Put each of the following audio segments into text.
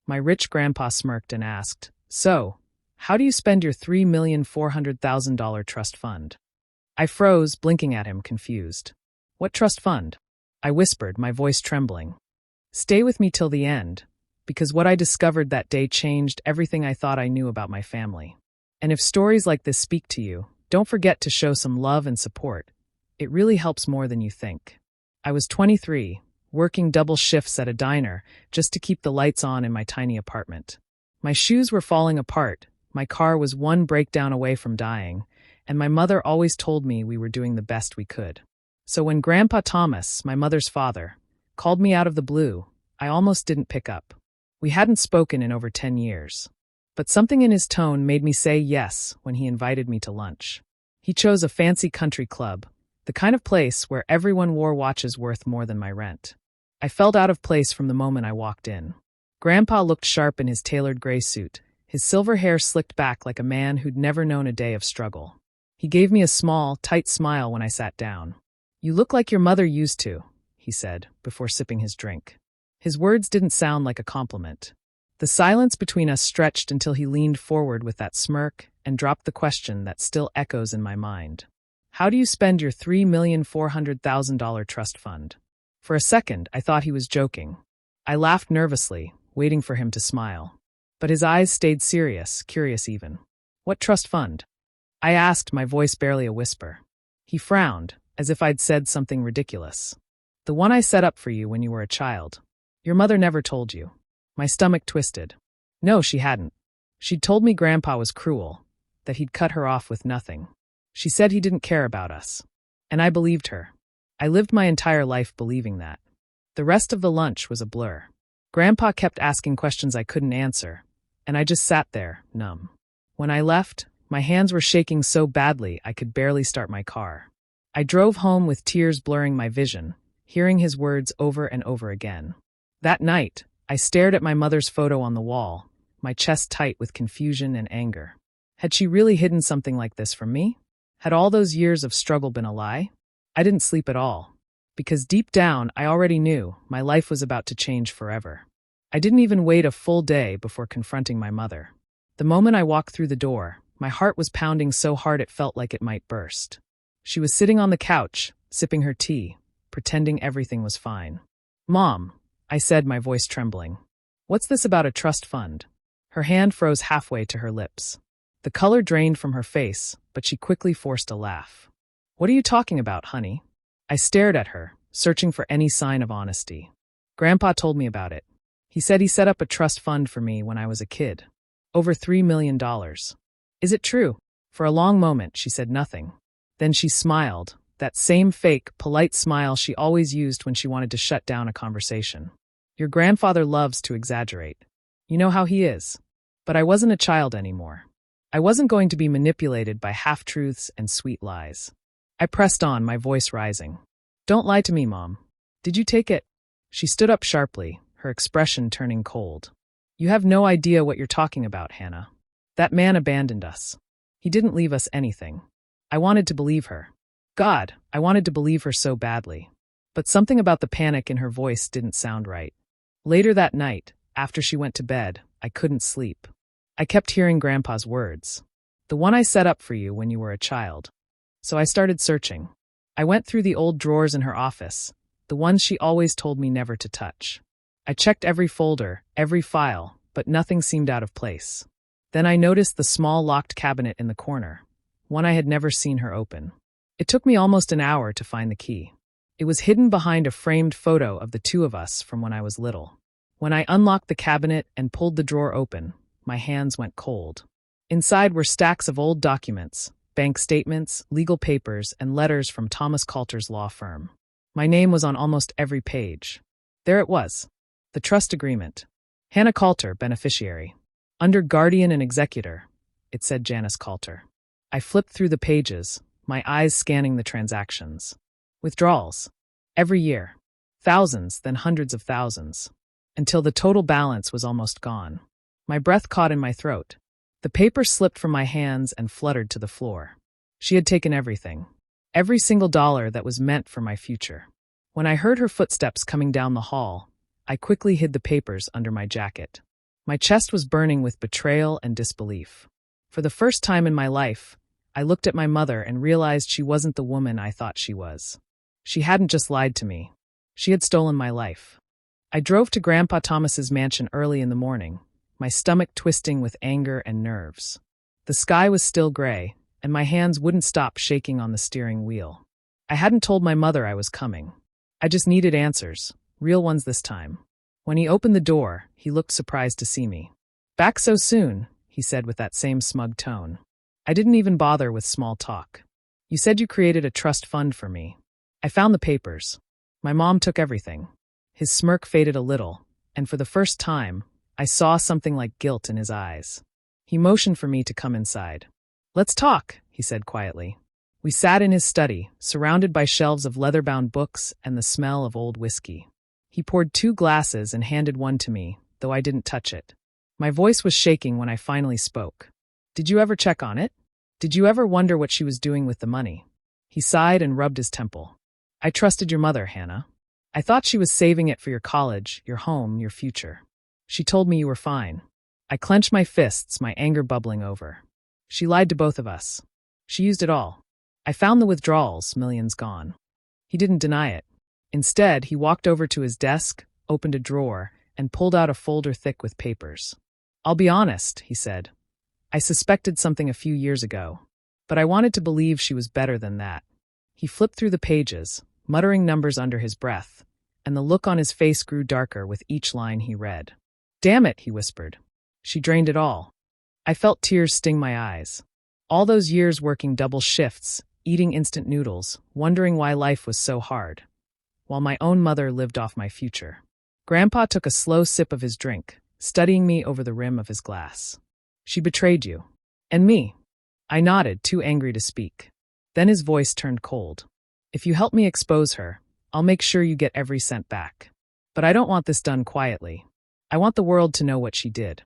My rich grandpa smirked and asked, "So, how do you spend your $3,400,000 trust fund?" I froze, blinking at him, confused. "What trust fund?" I whispered, my voice trembling. "Stay with me till the end, because what I discovered that day changed everything I thought I knew about my family. And if stories like this speak to you, don't forget to show some love and support. It really helps more than you think." I was 23, working double shifts at a diner just to keep the lights on in my tiny apartment. My shoes were falling apart, my car was one breakdown away from dying, and my mother always told me we were doing the best we could. So when Grandpa Thomas, my mother's father, called me out of the blue, I almost didn't pick up. We hadn't spoken in over 10 years. But something in his tone made me say yes when he invited me to lunch. He chose a fancy country club, the kind of place where everyone wore watches worth more than my rent. I felt out of place from the moment I walked in. Grandpa looked sharp in his tailored gray suit, his silver hair slicked back like a man who'd never known a day of struggle. He gave me a small, tight smile when I sat down. "You look like your mother used to," he said, before sipping his drink. His words didn't sound like a compliment. The silence between us stretched until he leaned forward with that smirk and dropped the question that still echoes in my mind. "How do you spend your $3,400,000 trust fund?" For a second, I thought he was joking. I laughed nervously, waiting for him to smile. But his eyes stayed serious, curious even. "What trust fund?" I asked, my voice barely a whisper. He frowned, as if I'd said something ridiculous. "The one I set up for you when you were a child. Your mother never told you." My stomach twisted. No, she hadn't. She'd told me Grandpa was cruel, that he'd cut her off with nothing. She said he didn't care about us. And I believed her. I lived my entire life believing that. The rest of the lunch was a blur. Grandpa kept asking questions I couldn't answer, and I just sat there, numb. When I left, my hands were shaking so badly I could barely start my car. I drove home with tears blurring my vision, hearing his words over and over again. That night, I stared at my mother's photo on the wall, my chest tight with confusion and anger. Had she really hidden something like this from me? Had all those years of struggle been a lie? I didn't sleep at all, because deep down I already knew my life was about to change forever. I didn't even wait a full day before confronting my mother. The moment I walked through the door, my heart was pounding so hard it felt like it might burst. She was sitting on the couch, sipping her tea, pretending everything was fine. "Mom," I said, my voice trembling. "What's this about a trust fund?" Her hand froze halfway to her lips. The color drained from her face, but she quickly forced a laugh. "What are you talking about, honey?" I stared at her, searching for any sign of honesty. "Grandpa told me about it. He said he set up a trust fund for me when I was a kid. Over $3 million. Is it true?" For a long moment, she said nothing. Then she smiled, that same fake, polite smile she always used when she wanted to shut down a conversation. "Your grandfather loves to exaggerate. You know how he is. But I wasn't a child anymore. I wasn't going to be manipulated by half-truths and sweet lies." I pressed on, my voice rising. "Don't lie to me, Mom. Did you take it?" She stood up sharply, her expression turning cold. "You have no idea what you're talking about, Hannah. That man abandoned us. He didn't leave us anything." I wanted to believe her. God, I wanted to believe her so badly. But something about the panic in her voice didn't sound right. Later that night, after she went to bed, I couldn't sleep. I kept hearing Grandpa's words. "The one I set up for you when you were a child." So I started searching. I went through the old drawers in her office, the ones she always told me never to touch. I checked every folder, every file, but nothing seemed out of place. Then I noticed the small locked cabinet in the corner, one I had never seen her open. It took me almost an hour to find the key. It was hidden behind a framed photo of the two of us from when I was little. When I unlocked the cabinet and pulled the drawer open, my hands went cold. Inside were stacks of old documents, bank statements, legal papers, and letters from Thomas Coulter's law firm. My name was on almost every page. There it was. The trust agreement. Hannah Coulter, beneficiary. Under guardian and executor, it said Janice Coulter. I flipped through the pages, my eyes scanning the transactions. Withdrawals. Every year. Thousands, then hundreds of thousands. Until the total balance was almost gone. My breath caught in my throat. The paper slipped from my hands and fluttered to the floor. She had taken everything. Every single dollar that was meant for my future. When I heard her footsteps coming down the hall, I quickly hid the papers under my jacket. My chest was burning with betrayal and disbelief. For the first time in my life, I looked at my mother and realized she wasn't the woman I thought she was. She hadn't just lied to me. She had stolen my life. I drove to Grandpa Thomas's mansion early in the morning, my stomach twisting with anger and nerves. The sky was still gray, and my hands wouldn't stop shaking on the steering wheel. I hadn't told my mother I was coming. I just needed answers, real ones this time. When he opened the door, he looked surprised to see me. "Back so soon," he said with that same smug tone. I didn't even bother with small talk. "You said you created a trust fund for me." I found the papers. My mom took everything. His smirk faded a little, and for the first time, I saw something like guilt in his eyes. He motioned for me to come inside. "Let's talk," he said quietly. We sat in his study, surrounded by shelves of leather-bound books and the smell of old whiskey. He poured 2 glasses and handed one to me, though I didn't touch it. My voice was shaking when I finally spoke. "Did you ever check on it? Did you ever wonder what she was doing with the money?" He sighed and rubbed his temple. "I trusted your mother, Hannah. I thought she was saving it for your college, your home, your future. She told me you were fine." I clenched my fists, my anger bubbling over. She lied to both of us. She used it all. I found the withdrawals, millions gone. He didn't deny it. Instead, he walked over to his desk, opened a drawer, and pulled out a folder thick with papers. "I'll be honest," he said. "I suspected something a few years ago, but I wanted to believe she was better than that." He flipped through the pages, muttering numbers under his breath, and the look on his face grew darker with each line he read. "Damn it," he whispered. "She drained it all." I felt tears sting my eyes. All those years working double shifts, eating instant noodles, wondering why life was so hard, while my own mother lived off my future. Grandpa took a slow sip of his drink, studying me over the rim of his glass. "She betrayed you. And me." I nodded, too angry to speak. Then his voice turned cold. "If you help me expose her, I'll make sure you get every cent back. But I don't want this done quietly. I want the world to know what she did."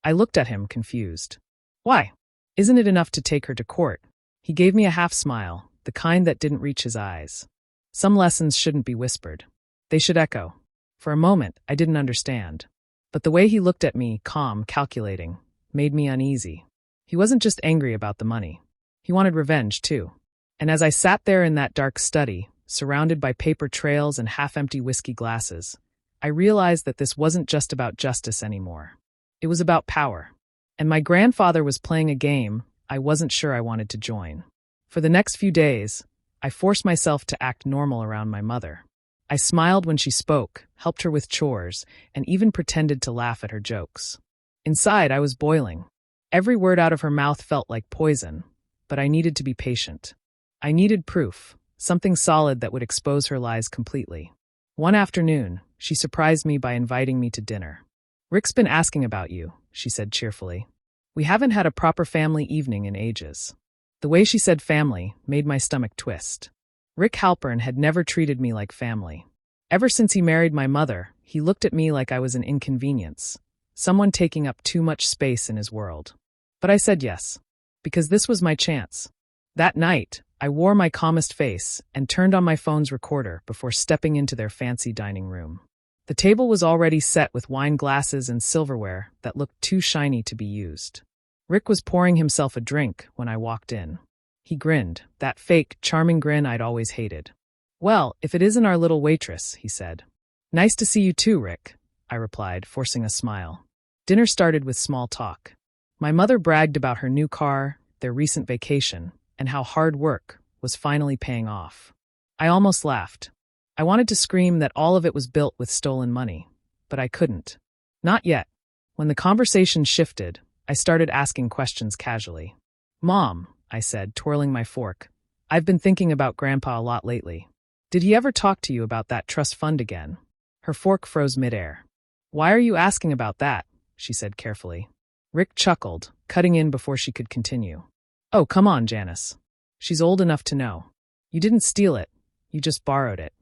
I looked at him, confused. "Why? Isn't it enough to take her to court?" He gave me a half smile, the kind that didn't reach his eyes. Some lessons shouldn't be whispered. They should echo. For a moment, I didn't understand. But the way he looked at me, calm, calculating, made me uneasy. He wasn't just angry about the money. He wanted revenge, too. And as I sat there in that dark study, surrounded by paper trails and half-empty whiskey glasses, I realized that this wasn't just about justice anymore. It was about power. And my grandfather was playing a game I wasn't sure I wanted to join. For the next few days, I forced myself to act normal around my mother. I smiled when she spoke, helped her with chores, and even pretended to laugh at her jokes. Inside, I was boiling. Every word out of her mouth felt like poison, but I needed to be patient. I needed proof, something solid that would expose her lies completely. One afternoon, she surprised me by inviting me to dinner. "Rick's been asking about you," she said cheerfully. "We haven't had a proper family evening in ages." The way she said family made my stomach twist. Rick Halpern had never treated me like family. Ever since he married my mother, he looked at me like I was an inconvenience, someone taking up too much space in his world. But I said yes, because this was my chance. That night, I wore my calmest face and turned on my phone's recorder before stepping into their fancy dining room. The table was already set with wine glasses and silverware that looked too shiny to be used. Rick was pouring himself a drink when I walked in. He grinned, that fake, charming grin I'd always hated. "Well, if it isn't our little waitress," he said. "Nice to see you too, Rick," I replied, forcing a smile. Dinner started with small talk. My mother bragged about her new car, their recent vacation, and how hard work was finally paying off. I almost laughed. I wanted to scream that all of it was built with stolen money, but I couldn't. Not yet. When the conversation shifted, I started asking questions casually. "Mom," I said, twirling my fork, "I've been thinking about Grandpa a lot lately. Did he ever talk to you about that trust fund again?" Her fork froze midair. "Why are you asking about that?" she said carefully. Rick chuckled, cutting in before she could continue. "Oh, come on, Janice. She's old enough to know. You didn't steal it. You just borrowed it."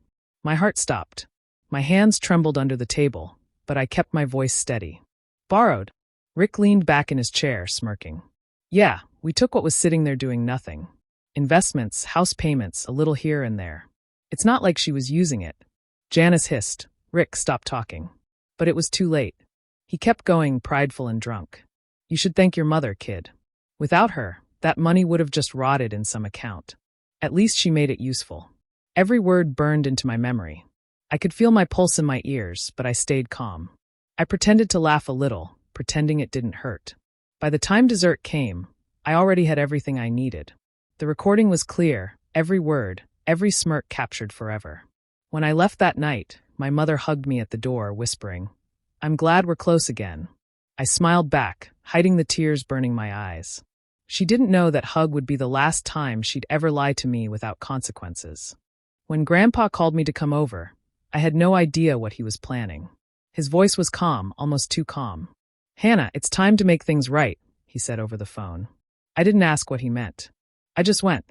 My heart stopped. My hands trembled under the table, but I kept my voice steady. "Borrowed?" Rick leaned back in his chair, smirking. "Yeah, we took what was sitting there doing nothing. Investments, house payments, a little here and there. It's not like she was using it." Janice hissed. "Rick, stop talking." But it was too late. He kept going, prideful and drunk. You should thank your mother, kid. Without her, that money would have just rotted in some account. At least she made it useful. Every word burned into my memory. I could feel my pulse in my ears, but I stayed calm. I pretended to laugh a little, pretending it didn't hurt. By the time dessert came, I already had everything I needed. The recording was clear, every word, every smirk captured forever. When I left that night, my mother hugged me at the door, whispering, "I'm glad we're close again." I smiled back, hiding the tears burning my eyes. She didn't know that hug would be the last time she'd ever lie to me without consequences. When Grandpa called me to come over, I had no idea what he was planning. His voice was calm, almost too calm. "Hannah, it's time to make things right," he said over the phone. I didn't ask what he meant. I just went.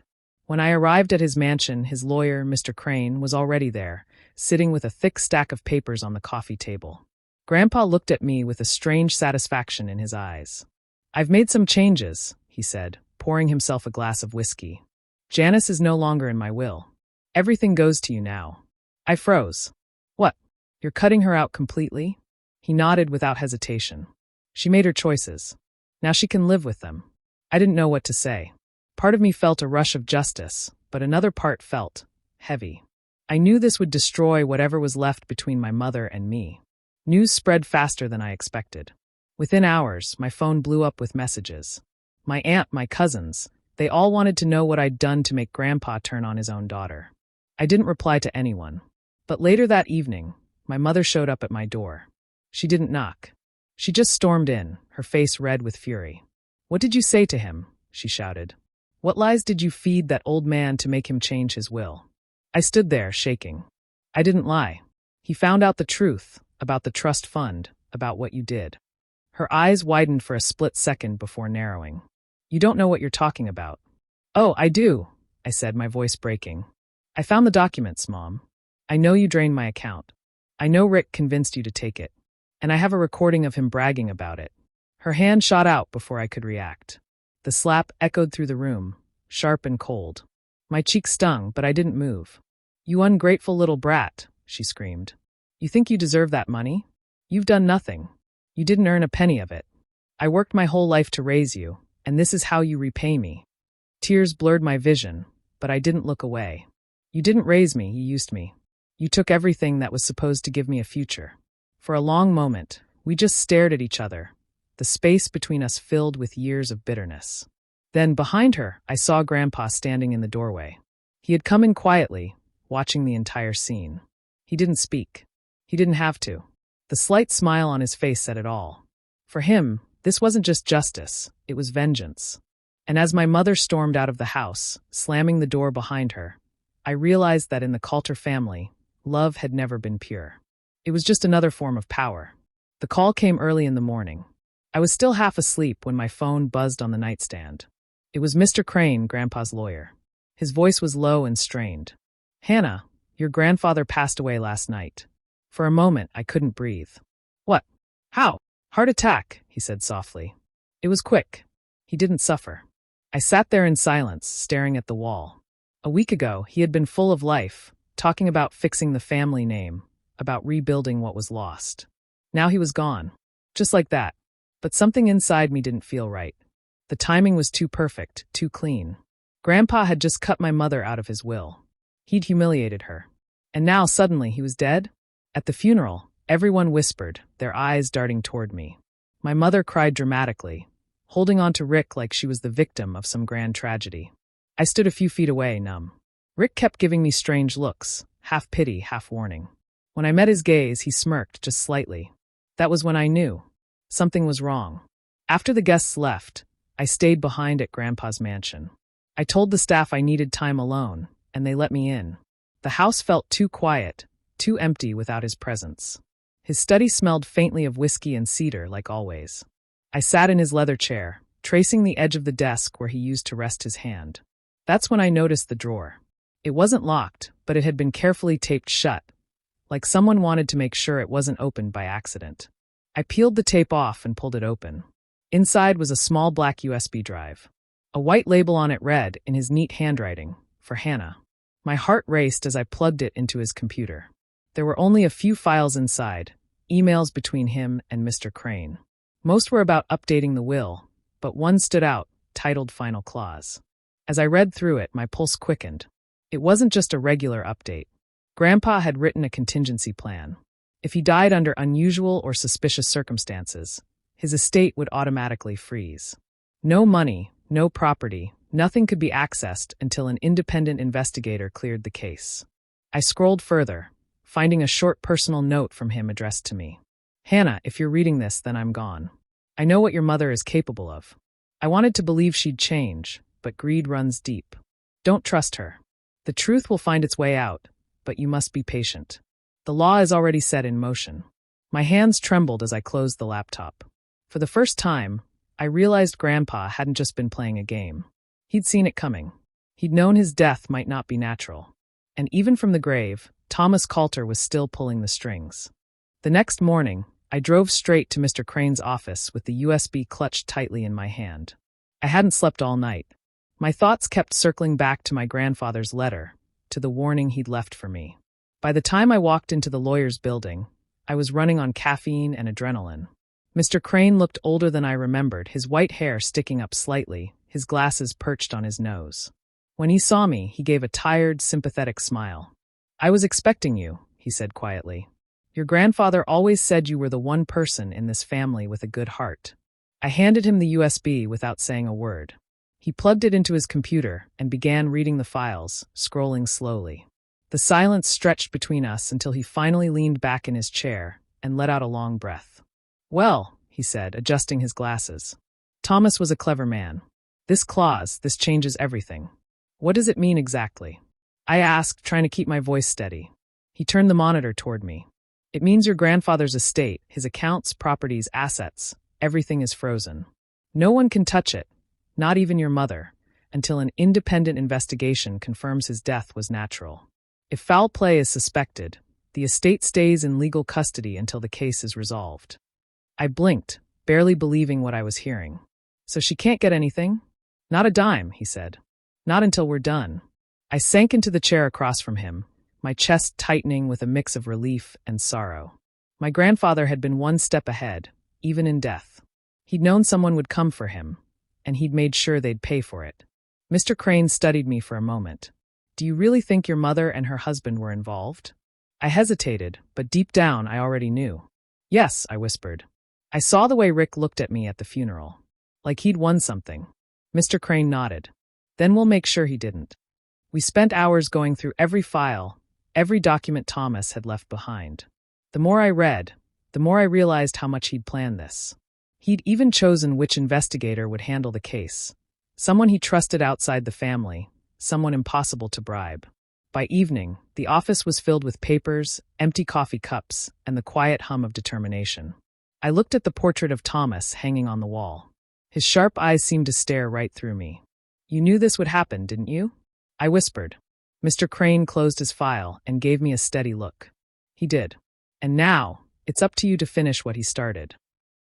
When I arrived at his mansion, his lawyer, Mr. Crane, was already there, sitting with a thick stack of papers on the coffee table. Grandpa looked at me with a strange satisfaction in his eyes. "I've made some changes," he said, pouring himself a glass of whiskey. "Janice is no longer in my will. Everything goes to you now." I froze. "What? You're cutting her out completely?" He nodded without hesitation. "She made her choices. Now she can live with them." I didn't know what to say. Part of me felt a rush of justice, but another part felt heavy. I knew this would destroy whatever was left between my mother and me. News spread faster than I expected. Within hours, my phone blew up with messages. My aunt, my cousins, they all wanted to know what I'd done to make Grandpa turn on his own daughter. I didn't reply to anyone. But later that evening, my mother showed up at my door. She didn't knock. She just stormed in, her face red with fury. "What did you say to him?" she shouted. "What lies did you feed that old man to make him change his will?" I stood there, shaking. "I didn't lie. He found out the truth, about the trust fund, about what you did." Her eyes widened for a split second before narrowing. "You don't know what you're talking about." "Oh, I do," I said, my voice breaking. "I found the documents, Mom. I know you drained my account. I know Rick convinced you to take it. And I have a recording of him bragging about it." Her hand shot out before I could react. The slap echoed through the room, sharp and cold. My cheek stung, but I didn't move. "You ungrateful little brat," she screamed. "You think you deserve that money? You've done nothing. You didn't earn a penny of it. I worked my whole life to raise you, and this is how you repay me." Tears blurred my vision, but I didn't look away. "You didn't raise me, you used me. You took everything that was supposed to give me a future." For a long moment, we just stared at each other, the space between us filled with years of bitterness. Then, behind her, I saw Grandpa standing in the doorway. He had come in quietly, watching the entire scene. He didn't speak. He didn't have to. The slight smile on his face said it all. For him, this wasn't just justice, it was vengeance. And as my mother stormed out of the house, slamming the door behind her, I realized that in the Coulter family, love had never been pure. It was just another form of power. The call came early in the morning. I was still half asleep when my phone buzzed on the nightstand. It was Mr. Crane, Grandpa's lawyer. His voice was low and strained. "Hannah, your grandfather passed away last night." For a moment, I couldn't breathe. "What? How?" "Heart attack," he said softly. "It was quick. He didn't suffer." I sat there in silence, staring at the wall. A week ago, he had been full of life, talking about fixing the family name, about rebuilding what was lost. Now he was gone. Just like that. But something inside me didn't feel right. The timing was too perfect, too clean. Grandpa had just cut my mother out of his will. He'd humiliated her. And now, suddenly, he was dead? At the funeral, everyone whispered, their eyes darting toward me. My mother cried dramatically, holding on to Rick like she was the victim of some grand tragedy. I stood a few feet away, numb. Rick kept giving me strange looks, half pity, half warning. When I met his gaze, he smirked just slightly. That was when I knew. Something was wrong. After the guests left, I stayed behind at Grandpa's mansion. I told the staff I needed time alone, and they let me in. The house felt too quiet, too empty without his presence. His study smelled faintly of whiskey and cedar, like always. I sat in his leather chair, tracing the edge of the desk where he used to rest his hand. That's when I noticed the drawer. It wasn't locked, but it had been carefully taped shut, like someone wanted to make sure it wasn't opened by accident. I peeled the tape off and pulled it open. Inside was a small black USB drive. A white label on it read, in his neat handwriting, for Hannah. My heart raced as I plugged it into his computer. There were only a few files inside, emails between him and Mr. Crane. Most were about updating the will, but one stood out, titled Final Clause. As I read through it, my pulse quickened. It wasn't just a regular update. Grandpa had written a contingency plan. If he died under unusual or suspicious circumstances, his estate would automatically freeze. No money, no property, nothing could be accessed until an independent investigator cleared the case. I scrolled further, finding a short personal note from him addressed to me. Hannah, if you're reading this, then I'm gone. I know what your mother is capable of. I wanted to believe she'd change, but greed runs deep. Don't trust her. The truth will find its way out, but you must be patient. The law is already set in motion. My hands trembled as I closed the laptop. For the first time, I realized Grandpa hadn't just been playing a game. He'd seen it coming. He'd known his death might not be natural. And even from the grave, Thomas Coulter was still pulling the strings. The next morning, I drove straight to Mr. Crane's office with the USB clutched tightly in my hand. I hadn't slept all night. My thoughts kept circling back to my grandfather's letter, to the warning he'd left for me. By the time I walked into the lawyer's building, I was running on caffeine and adrenaline. Mr. Crane looked older than I remembered, his white hair sticking up slightly, his glasses perched on his nose. When he saw me, he gave a tired, sympathetic smile. I was expecting you, he said quietly. Your grandfather always said you were the one person in this family with a good heart. I handed him the USB without saying a word. He plugged it into his computer and began reading the files, scrolling slowly. The silence stretched between us until he finally leaned back in his chair and let out a long breath. Well, he said, adjusting his glasses. Thomas was a clever man. This clause, this changes everything. What does it mean exactly? I asked, trying to keep my voice steady. He turned the monitor toward me. It means your grandfather's estate, his accounts, properties, assets, everything is frozen. No one can touch it, not even your mother, until an independent investigation confirms his death was natural. If foul play is suspected, the estate stays in legal custody until the case is resolved. I blinked, barely believing what I was hearing. So she can't get anything? Not a dime, he said. Not until we're done. I sank into the chair across from him, my chest tightening with a mix of relief and sorrow. My grandfather had been one step ahead, even in death. He'd known someone would come for him, and he'd made sure they'd pay for it. Mr. Crane studied me for a moment. Do you really think your mother and her husband were involved? I hesitated, but deep down I already knew. Yes, I whispered. I saw the way Rick looked at me at the funeral. Like he'd won something. Mr. Crane nodded. Then we'll make sure he didn't. We spent hours going through every file, every document Thomas had left behind. The more I read, the more I realized how much he'd planned this. He'd even chosen which investigator would handle the case. Someone he trusted outside the family, someone impossible to bribe. By evening, the office was filled with papers, empty coffee cups, and the quiet hum of determination. I looked at the portrait of Thomas hanging on the wall. His sharp eyes seemed to stare right through me. You knew this would happen, didn't you? I whispered. Mr. Crane closed his file and gave me a steady look. He did. And now, it's up to you to finish what he started.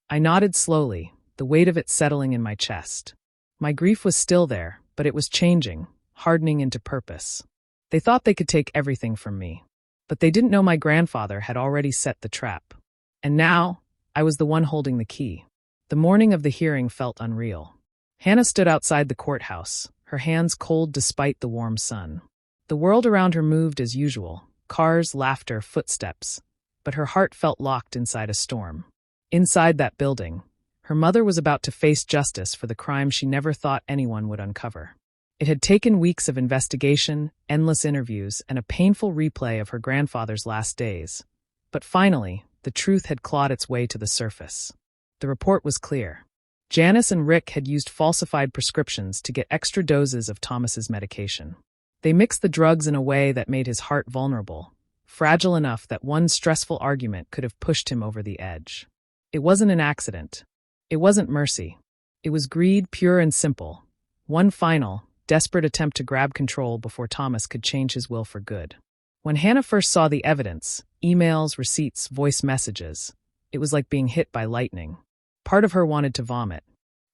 I nodded slowly, the weight of it settling in my chest. My grief was still there, but it was changing, hardening into purpose. They thought they could take everything from me, but they didn't know my grandfather had already set the trap. And now, I was the one holding the key. The morning of the hearing felt unreal. Hannah stood outside the courthouse, her hands cold despite the warm sun. The world around her moved as usual, cars, laughter, footsteps, but her heart felt locked inside a storm. Inside that building, her mother was about to face justice for the crime she never thought anyone would uncover. It had taken weeks of investigation, endless interviews, and a painful replay of her grandfather's last days. But finally, the truth had clawed its way to the surface. The report was clear. Janice and Rick had used falsified prescriptions to get extra doses of Thomas's medication. They mixed the drugs in a way that made his heart vulnerable, fragile enough that one stressful argument could have pushed him over the edge. It wasn't an accident. It wasn't mercy. It was greed, pure and simple. One final, desperate attempt to grab control before Thomas could change his will for good. When Hannah first saw the evidence, emails, receipts, voice messages, it was like being hit by lightning. Part of her wanted to vomit.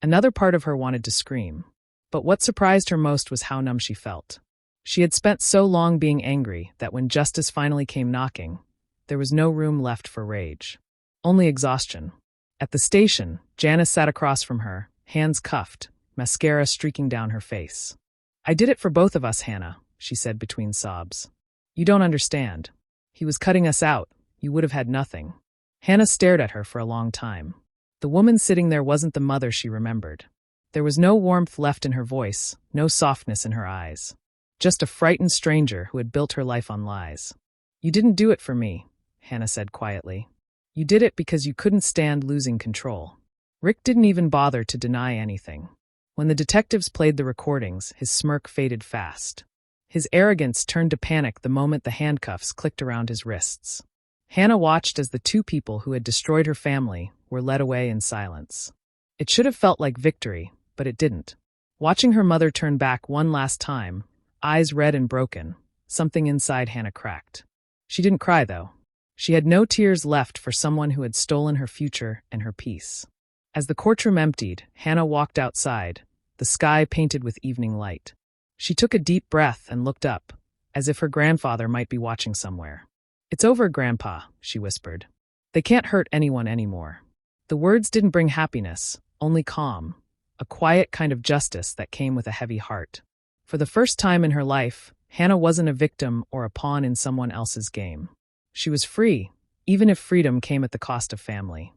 Another part of her wanted to scream. But what surprised her most was how numb she felt. She had spent so long being angry that when justice finally came knocking, there was no room left for rage. Only exhaustion. At the station, Janice sat across from her, hands cuffed, mascara streaking down her face. "I did it for both of us, Hannah," she said between sobs. "You don't understand. He was cutting us out. You would have had nothing." Hannah stared at her for a long time. The woman sitting there wasn't the mother she remembered. There was no warmth left in her voice, no softness in her eyes. Just a frightened stranger who had built her life on lies. "You didn't do it for me," Hannah said quietly. "You did it because you couldn't stand losing control." Rick didn't even bother to deny anything. When the detectives played the recordings, his smirk faded fast. His arrogance turned to panic the moment the handcuffs clicked around his wrists. Hannah watched as the two people who had destroyed her family were led away in silence. It should have felt like victory, but it didn't. Watching her mother turn back one last time, eyes red and broken, something inside Hannah cracked. She didn't cry, though. She had no tears left for someone who had stolen her future and her peace. As the courtroom emptied, Hannah walked outside, the sky painted with evening light. She took a deep breath and looked up, as if her grandfather might be watching somewhere. "It's over, Grandpa," she whispered. "They can't hurt anyone anymore." The words didn't bring happiness, only calm, a quiet kind of justice that came with a heavy heart. For the first time in her life, Hannah wasn't a victim or a pawn in someone else's game. She was free, even if freedom came at the cost of family.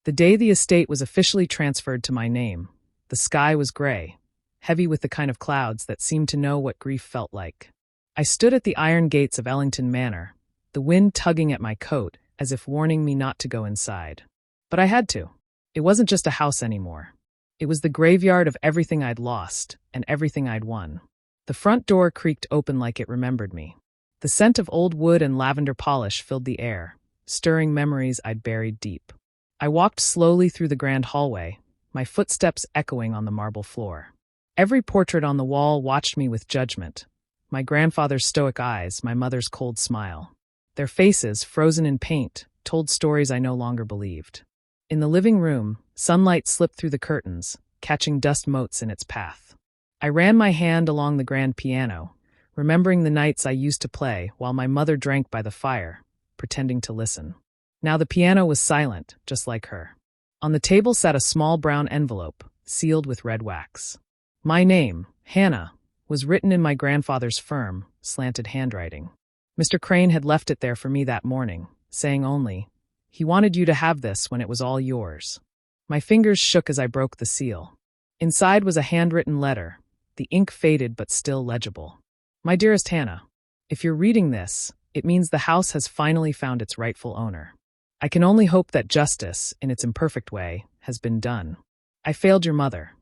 The day the estate was officially transferred to my name, the sky was gray, heavy with the kind of clouds that seemed to know what grief felt like. I stood at the iron gates of Ellington Manor, the wind tugging at my coat as if warning me not to go inside. But I had to. It wasn't just a house anymore. It was the graveyard of everything I'd lost and everything I'd won. The front door creaked open like it remembered me. The scent of old wood and lavender polish filled the air, stirring memories I'd buried deep. I walked slowly through the grand hallway, my footsteps echoing on the marble floor. Every portrait on the wall watched me with judgment. My grandfather's stoic eyes, my mother's cold smile. Their faces, frozen in paint, told stories I no longer believed. In the living room, sunlight slipped through the curtains, catching dust motes in its path. I ran my hand along the grand piano, remembering the nights I used to play while my mother drank by the fire, pretending to listen. Now the piano was silent, just like her. On the table sat a small brown envelope, sealed with red wax. My name, Hannah, was written in my grandfather's firm, slanted handwriting. Mr. Crane had left it there for me that morning, saying only, "He wanted you to have this when it was all yours." My fingers shook as I broke the seal. Inside was a handwritten letter, the ink faded but still legible. "My dearest Hannah, if you're reading this, it means the house has finally found its rightful owner. I can only hope that justice, in its imperfect way, has been done. I failed your mother.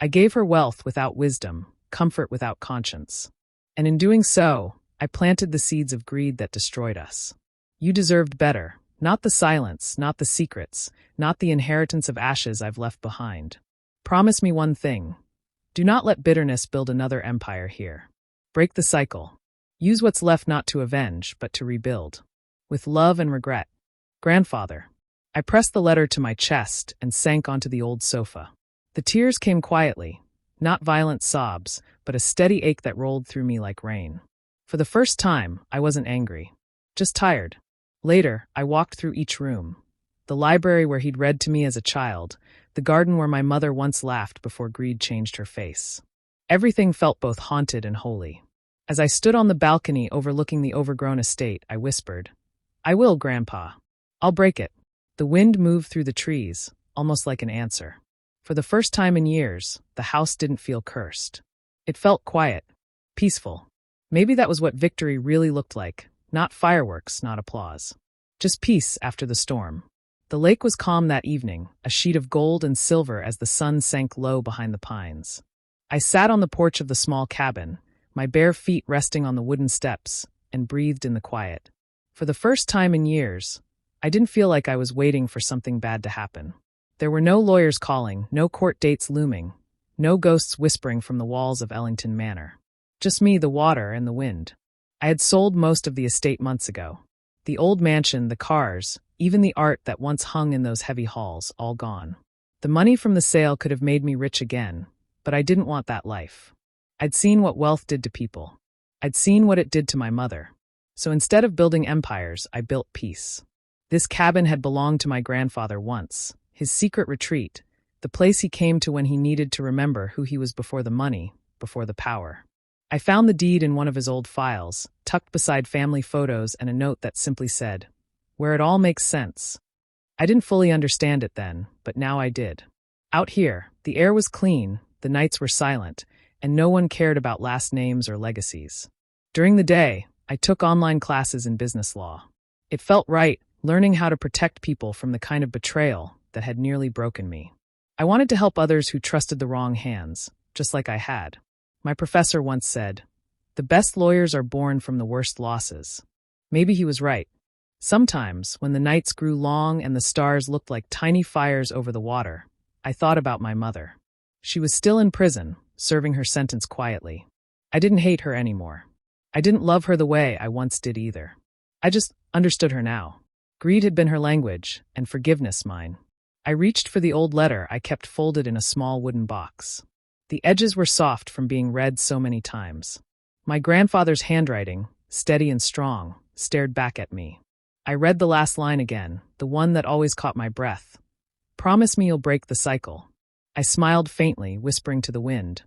I gave her wealth without wisdom, comfort without conscience. And in doing so, I planted the seeds of greed that destroyed us. You deserved better, not the silence, not the secrets, not the inheritance of ashes I've left behind. Promise me one thing. Do not let bitterness build another empire here. Break the cycle. Use what's left not to avenge, but to rebuild. With love and regret. Grandfather." I pressed the letter to my chest and sank onto the old sofa. The tears came quietly, not violent sobs, but a steady ache that rolled through me like rain. For the first time, I wasn't angry, just tired. Later, I walked through each room. The library where he'd read to me as a child, the garden where my mother once laughed before greed changed her face. Everything felt both haunted and holy. As I stood on the balcony overlooking the overgrown estate, I whispered, "I will, Grandpa. I'll break it." The wind moved through the trees, almost like an answer. For the first time in years, the house didn't feel cursed. It felt quiet, peaceful. Maybe that was what victory really looked like, not fireworks, not applause. Just peace after the storm. The lake was calm that evening, a sheet of gold and silver as the sun sank low behind the pines. I sat on the porch of the small cabin, my bare feet resting on the wooden steps, and breathed in the quiet. For the first time in years, I didn't feel like I was waiting for something bad to happen. There were no lawyers calling, no court dates looming, no ghosts whispering from the walls of Ellington Manor. Just me, the water, and the wind. I had sold most of the estate months ago. The old mansion, the cars, even the art that once hung in those heavy halls, all gone. The money from the sale could have made me rich again, but I didn't want that life. I'd seen what wealth did to people. I'd seen what it did to my mother. So instead of building empires, I built peace. This cabin had belonged to my grandfather once, his secret retreat, the place he came to when he needed to remember who he was before the money, before the power. I found the deed in one of his old files, tucked beside family photos and a note that simply said, "Where it all makes sense." I didn't fully understand it then, but now I did. Out here, the air was clean, the nights were silent, and no one cared about last names or legacies. During the day, I took online classes in business law. It felt right, learning how to protect people from the kind of betrayal that had nearly broken me. I wanted to help others who trusted the wrong hands, just like I had. My professor once said, "The best lawyers are born from the worst losses." Maybe he was right. Sometimes, when the nights grew long and the stars looked like tiny fires over the water, I thought about my mother. She was still in prison, serving her sentence quietly. I didn't hate her anymore. I didn't love her the way I once did either. I just understood her now. Greed had been her language, and forgiveness mine. I reached for the old letter I kept folded in a small wooden box. The edges were soft from being read so many times. My grandfather's handwriting, steady and strong, stared back at me. I read the last line again, the one that always caught my breath. "Promise me you'll break the cycle." I smiled faintly, whispering to the wind,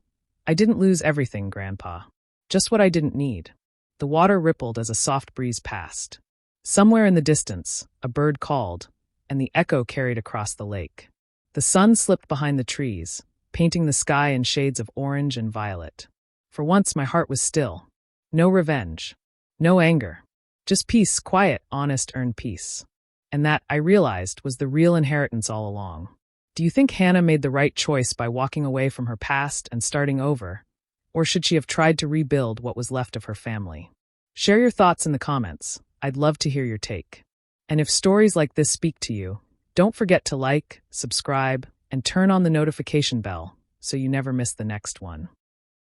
"I didn't lose everything, Grandpa. Just what I didn't need." The water rippled as a soft breeze passed. Somewhere in the distance, a bird called, and the echo carried across the lake. The sun slipped behind the trees, painting the sky in shades of orange and violet. For once my heart was still. No revenge. No anger. Just peace, quiet, honest, earned peace. And that, I realized, was the real inheritance all along. Do you think Hannah made the right choice by walking away from her past and starting over? Or should she have tried to rebuild what was left of her family? Share your thoughts in the comments. I'd love to hear your take. And if stories like this speak to you, don't forget to like, subscribe, and turn on the notification bell so you never miss the next one.